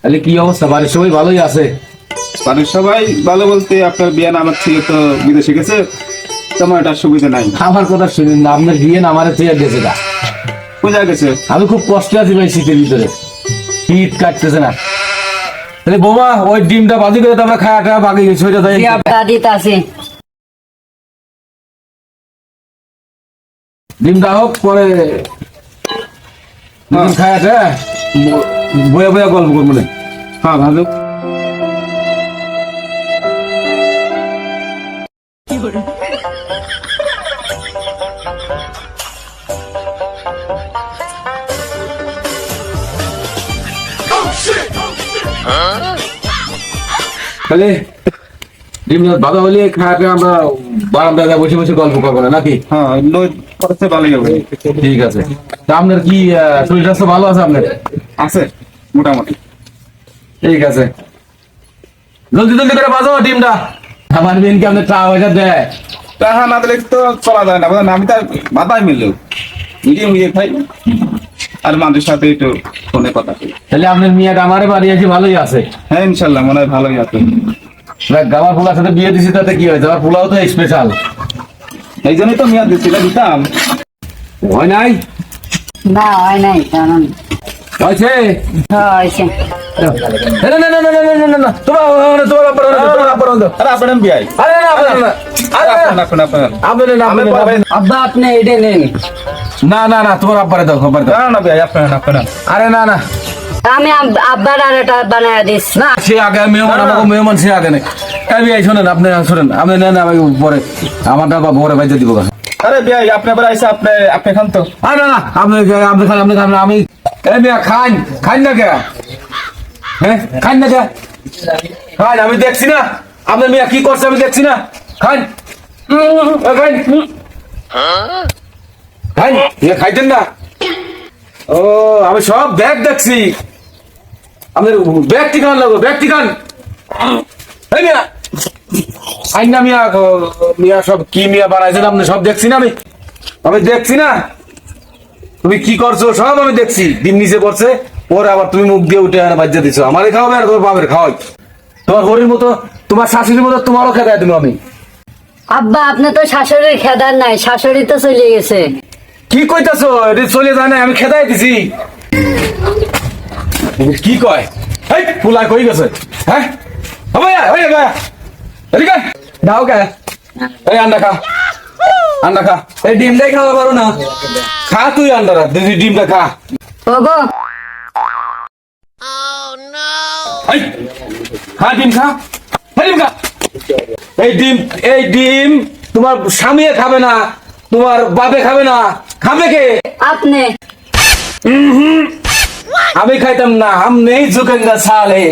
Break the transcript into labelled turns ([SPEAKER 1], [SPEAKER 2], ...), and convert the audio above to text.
[SPEAKER 1] তাহলে কি অবস্থা? বাড়ির সবাই ভালোই আছে?
[SPEAKER 2] বাড়ির সবাই ভালো বলতে আপনার বিয়ান আমার ছেলে তো বিদেশে গেছে, তেমন একটা সুবিধা নাই।
[SPEAKER 1] আমার কথা শুনুন না, আপনার বিয়ে না আমার তুই গেছে না।
[SPEAKER 2] কোথায় গেছে?
[SPEAKER 1] আমি খুব কষ্টে আছি ভাই শীতের ভিতরে, শীত কাটতেছে না। তাহলে বোমা ওই ডিমটা বাজি করে তো আমরা খাওয়াটা বাকি গেছি, ওইটা তাই
[SPEAKER 3] দিতে আছে।
[SPEAKER 1] ডিমটা হোক পরে খাওয়াটা বয়া বয়া গল্প করবো না।
[SPEAKER 2] হ্যাঁ ভালো।
[SPEAKER 1] তাহলে ডিমটা বাধা হলে খাওয়াটা আমরা বারান্দায় বসে বসে গল্প করবো না নাকি?
[SPEAKER 2] হ্যাঁ করতে ভালোই হবে।
[SPEAKER 1] ঠিক আছে। তা আপনার কি শরীর স্বাস্থ্য ভালো আছে আপনার?
[SPEAKER 2] আছে মোটামুটি।
[SPEAKER 1] ঠিক আছে, জলদি জলদি করে বাজাও ডিমটা। আমার মেনকে আপনার টাকা পয়সা দেয়?
[SPEAKER 2] টাকা না দিলে তো চলা যায় না, বুঝলেন? আমি তো মাথায় মিলল নিজে নিজে খাই আর মানুষের সাথে একটু ফোনে কথা কই।
[SPEAKER 1] তাহলে আপনার মেয়েটা আমারে বাড়ি এসে ভালোই আছে?
[SPEAKER 2] হ্যাঁ ইনশাল্লাহ মনে হয় ভালোই আছে।
[SPEAKER 1] আমার পোলার সাথে বিয়ে দিছি, তাতে কি হয়েছে? আমার পোলাও তো স্পেশাল,
[SPEAKER 2] এই জন্যই তো মেয়াদ দিচ্ছি, দিতাম।
[SPEAKER 1] হয় নাই?
[SPEAKER 3] না হয় নাই, জানান
[SPEAKER 1] হয়েছে?
[SPEAKER 3] হয়েছে।
[SPEAKER 1] না না না না না না না না, তোমার আব্বার দাও।
[SPEAKER 2] আরে আপনার বিয়াই।
[SPEAKER 1] আরে না আপনার না, আরে না
[SPEAKER 2] আপনার
[SPEAKER 1] আপনার না,
[SPEAKER 2] আমি
[SPEAKER 1] আপনার না।
[SPEAKER 3] আব্বা আপনি এটা নেন।
[SPEAKER 1] না না না, তোমার আব্বারে দাও, আব্বারে দাও।
[SPEAKER 2] না বিয়াই আপনার।
[SPEAKER 1] আরে না না
[SPEAKER 3] আমি আব্বার আর এটা বানায় দিস
[SPEAKER 1] না, সে আগে মেহমান, আমাকে মেহমান সে আগে নেই। শোনেন আপনি, শোনেন আপনি নেন, আমি পরে আমারটা বা পরে বাইতে দিব।
[SPEAKER 2] আরে বিয়াই আপনি আবার আইসা আপনি খান তো।
[SPEAKER 1] আরে না না, আপনি খান না, আমি খান খান না কে? হ্যাঁ খান না কে? খান, আমি দেখছি না আপনার মেয়ে কি করছে, আমি দেখছি না। খান খান খান, খাইতেন না? ও আমি সব ব্যাগ দেখছি, আপনার ব্যাগ ঠিকান লাগবে, ব্যাগ ঠিকান। এই মিয়া খাই না মিয়া, মিয়া সব কি মিয়া বানাইছেন আপনি, সব দেখছি না আমি দেখছি না। তুমি কি করছো সব আমি দেখছি। ডিম নিচে পড়ছে, পরে আবার তুমি মুখ দিয়ে উঠে আনা বাজ্যা দিছো। আমারে খাওয়াবে আর তোমার বাপের খাওয়াই। তোমার হরির মতো, তোমার শাশুড়ির মতো তোমারও খেদাই দেবো আমি।
[SPEAKER 3] আব্বা আপনি তো শাশুড়ির খেদার নাই, শাশুড়ি তো চলে গেছে।
[SPEAKER 1] কি কইতাছো? এটা চলে যায় না, আমি খেদাই দিছি। কি কয়? এই পুলাই কই গেছে? হ্যাঁ এদিকে দাও কে? এই আন্ডা খা, আন্ডা খা। এই ডিমটাই খাওয়া পারো না? খা তুই আন্ডারা, দিদি ডিমটা খা।
[SPEAKER 3] ওগো
[SPEAKER 1] এই খা, ডিম খা, ডিম খা। এই ডিম তোমার স্বামী খাবে না, তোমার বাপে খাবে না, খাবে কে?
[SPEAKER 3] আপনি।
[SPEAKER 1] আমি খাইতাম না, हम नहीं झुकेंगे साले।